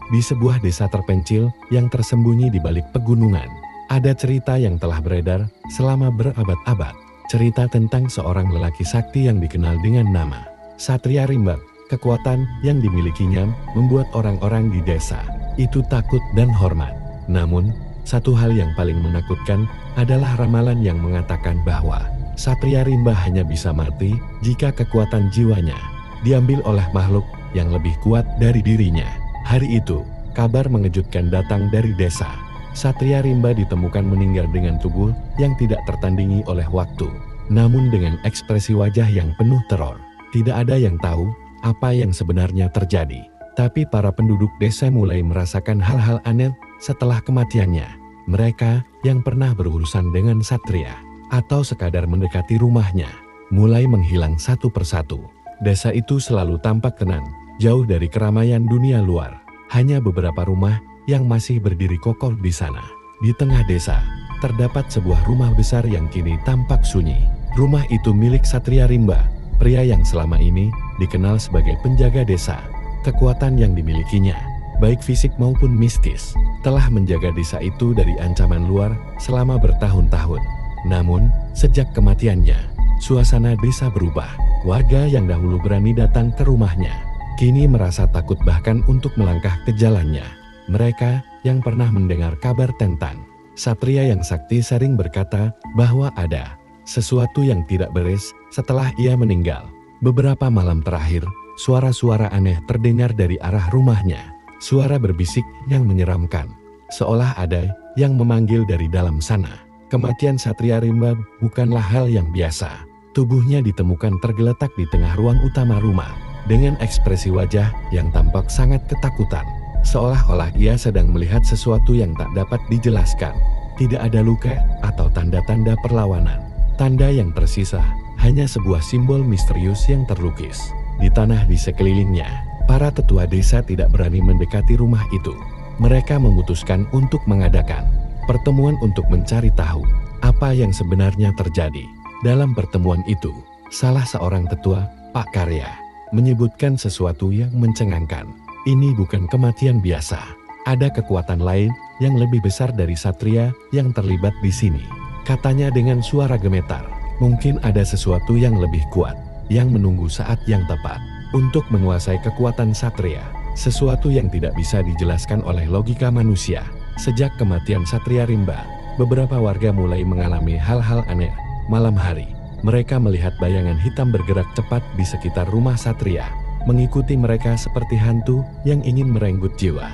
Di sebuah desa terpencil yang tersembunyi di balik pegunungan, ada cerita yang telah beredar selama berabad-abad. Cerita tentang seorang lelaki sakti yang dikenal dengan nama Satria Rimba. Kekuatan yang dimilikinya membuat orang-orang di desa itu takut dan hormat. Namun, satu hal yang paling menakutkan adalah ramalan yang mengatakan bahwa Satria Rimba hanya bisa mati jika kekuatan jiwanya diambil oleh makhluk yang lebih kuat dari dirinya. Hari itu, kabar mengejutkan datang dari desa. Satria Rimba ditemukan meninggal dengan tubuh yang tidak tertandingi oleh waktu, namun dengan ekspresi wajah yang penuh teror. Tidak ada yang tahu apa yang sebenarnya terjadi, tapi para penduduk desa mulai merasakan hal-hal aneh setelah kematiannya. Mereka yang pernah berurusan dengan Satria atau sekadar mendekati rumahnya mulai menghilang satu persatu. Desa itu selalu tampak tenang, jauh dari keramaian dunia luar. Hanya beberapa rumah yang masih berdiri kokoh di sana. Di tengah desa, terdapat sebuah rumah besar yang kini tampak sunyi. Rumah itu milik Satria Rimba, pria yang selama ini dikenal sebagai penjaga desa. Kekuatan yang dimilikinya, baik fisik maupun mistis, telah menjaga desa itu dari ancaman luar selama bertahun-tahun. Namun, sejak kematiannya, suasana desa berubah. Warga yang dahulu berani datang ke rumahnya, kini merasa takut bahkan untuk melangkah ke jalannya. Mereka yang pernah mendengar kabar tentang Satria yang sakti sering berkata bahwa ada sesuatu yang tidak beres setelah ia meninggal. Beberapa malam terakhir, suara-suara aneh terdengar dari arah rumahnya. Suara berbisik yang menyeramkan, seolah ada yang memanggil dari dalam sana. Kematian Satria Rimba bukanlah hal yang biasa. Tubuhnya ditemukan tergeletak di tengah ruang utama rumah, dengan ekspresi wajah yang tampak sangat ketakutan, seolah-olah ia sedang melihat sesuatu yang tak dapat dijelaskan. Tidak ada luka atau tanda-tanda perlawanan. Tanda yang tersisa hanya sebuah simbol misterius yang terlukis di tanah di sekelilingnya. Para tetua desa tidak berani mendekati rumah itu. Mereka memutuskan untuk mengadakan pertemuan untuk mencari tahu apa yang sebenarnya terjadi. Dalam pertemuan itu, salah seorang tetua, Pak Karya, menyebutkan sesuatu yang mencengangkan. Ini bukan kematian biasa. Ada kekuatan lain yang lebih besar dari Satria yang terlibat di sini. Katanya dengan suara gemetar, mungkin ada sesuatu yang lebih kuat, yang menunggu saat yang tepat untuk menguasai kekuatan Satria. Sesuatu yang tidak bisa dijelaskan oleh logika manusia. Sejak kematian Satria Rimba, beberapa warga mulai mengalami hal-hal aneh. Malam hari, mereka melihat bayangan hitam bergerak cepat di sekitar rumah Satria, mengikuti mereka seperti hantu yang ingin merenggut jiwa.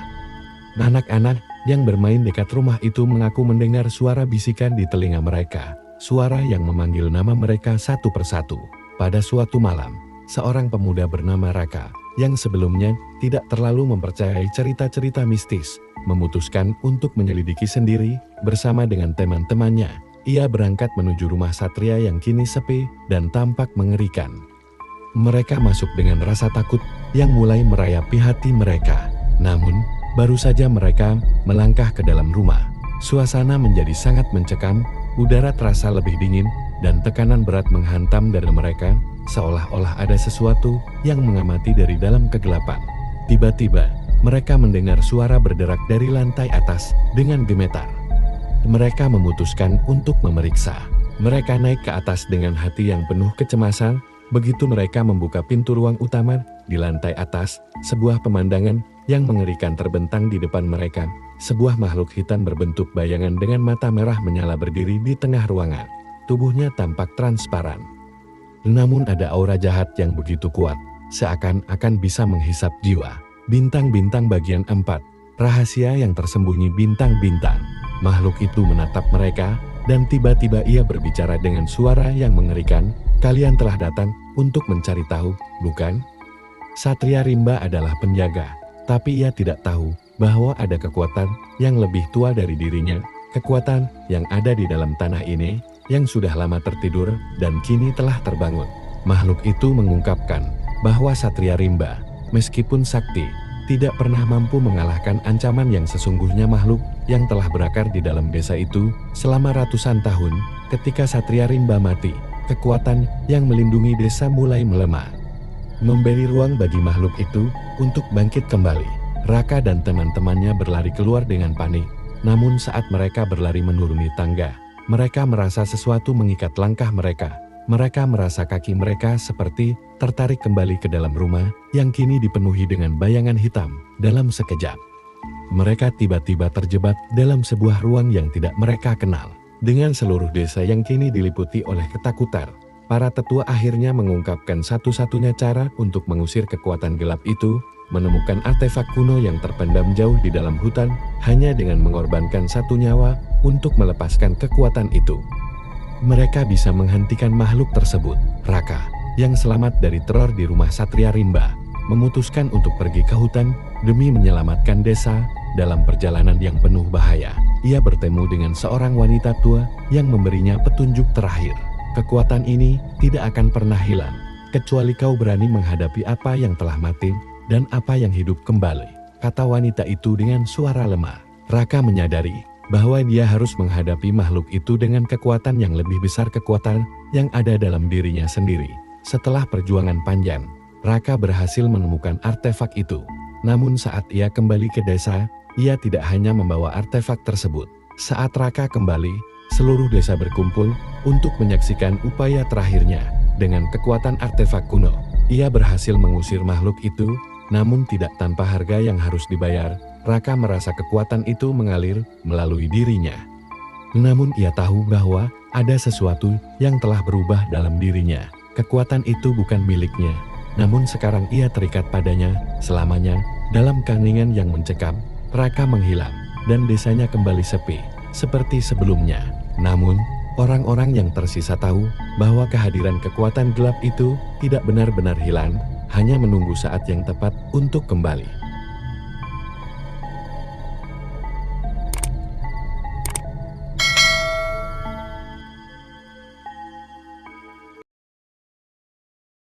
Anak-anak yang bermain dekat rumah itu mengaku mendengar suara bisikan di telinga mereka, suara yang memanggil nama mereka satu persatu. Pada suatu malam, seorang pemuda bernama Raka, yang sebelumnya tidak terlalu mempercayai cerita-cerita mistis, memutuskan untuk menyelidiki sendiri bersama dengan teman-temannya. Ia berangkat menuju rumah Satria yang kini sepi dan tampak mengerikan. Mereka masuk dengan rasa takut yang mulai merayapi hati mereka. Namun, baru saja mereka melangkah ke dalam rumah, suasana menjadi sangat mencekam, udara terasa lebih dingin, dan tekanan berat menghantam dada mereka, seolah-olah ada sesuatu yang mengamati dari dalam kegelapan. Tiba-tiba, mereka mendengar suara berderak dari lantai atas dengan gemetar. Mereka memutuskan untuk memeriksa. Mereka naik ke atas dengan hati yang penuh kecemasan. Begitu mereka membuka pintu ruang utama, di lantai atas, sebuah pemandangan yang mengerikan terbentang di depan mereka. Sebuah makhluk hitam berbentuk bayangan dengan mata merah menyala berdiri di tengah ruangan. Tubuhnya tampak transparan. Namun ada aura jahat yang begitu kuat, seakan-akan bisa menghisap jiwa. Bintang-bintang bagian 4, rahasia yang tersembunyi bintang-bintang. Makhluk itu menatap mereka, dan tiba-tiba ia berbicara dengan suara yang mengerikan. Kalian telah datang untuk mencari tahu, bukan? Satria Rimba adalah penjaga, tapi ia tidak tahu bahwa ada kekuatan yang lebih tua dari dirinya. Kekuatan yang ada di dalam tanah ini, yang sudah lama tertidur dan kini telah terbangun. Makhluk itu mengungkapkan bahwa Satria Rimba, meskipun sakti, tidak pernah mampu mengalahkan ancaman yang sesungguhnya. Makhluk yang telah berakar di dalam desa itu selama ratusan tahun. Ketika Satria Rimba mati, kekuatan yang melindungi desa mulai melemah, memberi ruang bagi makhluk itu untuk bangkit kembali. Raka dan teman-temannya berlari keluar dengan panik. Namun saat mereka berlari menuruni tangga, mereka merasa sesuatu mengikat langkah mereka. Mereka merasa kaki mereka seperti tertarik kembali ke dalam rumah yang kini dipenuhi dengan bayangan hitam. Dalam sekejap, mereka tiba-tiba terjebak dalam sebuah ruang yang tidak mereka kenal. Dengan seluruh desa yang kini diliputi oleh ketakutan, para tetua akhirnya mengungkapkan satu-satunya cara untuk mengusir kekuatan gelap itu, menemukan artefak kuno yang terpendam jauh di dalam hutan, hanya dengan mengorbankan satu nyawa untuk melepaskan kekuatan itu. Mereka bisa menghentikan makhluk tersebut. Raka, yang selamat dari teror di rumah Satria Rimba, memutuskan untuk pergi ke hutan demi menyelamatkan desa. Dalam perjalanan yang penuh bahaya, ia bertemu dengan seorang wanita tua yang memberinya petunjuk terakhir. Kekuatan ini tidak akan pernah hilang, kecuali kau berani menghadapi apa yang telah mati dan apa yang hidup kembali, kata wanita itu dengan suara lemah. Raka menyadari bahwa dia harus menghadapi makhluk itu dengan kekuatan yang lebih besar kekuatan yang ada dalam dirinya sendiri. Setelah perjuangan panjang, Raka berhasil menemukan artefak itu. Namun saat ia kembali ke desa, ia tidak hanya membawa artefak tersebut. Saat Raka kembali, seluruh desa berkumpul untuk menyaksikan upaya terakhirnya. Dengan kekuatan artefak kuno, ia berhasil mengusir makhluk itu, namun tidak tanpa harga yang harus dibayar. Raka merasa kekuatan itu mengalir melalui dirinya. Namun ia tahu bahwa ada sesuatu yang telah berubah dalam dirinya. Kekuatan itu bukan miliknya, namun sekarang ia terikat padanya selamanya. Dalam keheningan yang mencekam, Raka menghilang dan desanya kembali sepi seperti sebelumnya. Namun, orang-orang yang tersisa tahu bahwa kehadiran kekuatan gelap itu tidak benar-benar hilang, hanya menunggu saat yang tepat untuk kembali.